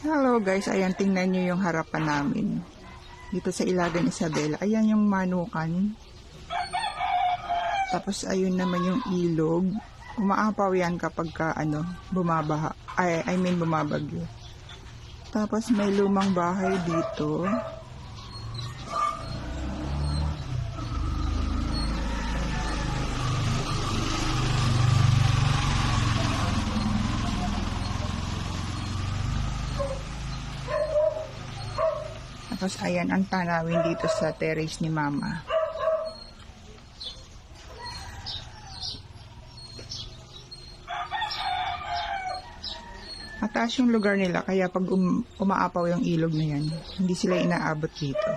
Hello guys, ayan tingnan nyo yung harapan namin. Dito sa Ilagan Isabela, ayan yung manukan. Tapos ayun naman yung ilog. Umaapaw yan kapag bumabaha. I mean bumabagyo. Tapos may lumang bahay dito. Tapos ayan ang tanawin dito sa terrace ni Mama. Mataas yung lugar nila kaya pag umaapaw yung ilog na yan, hindi sila inaabot dito.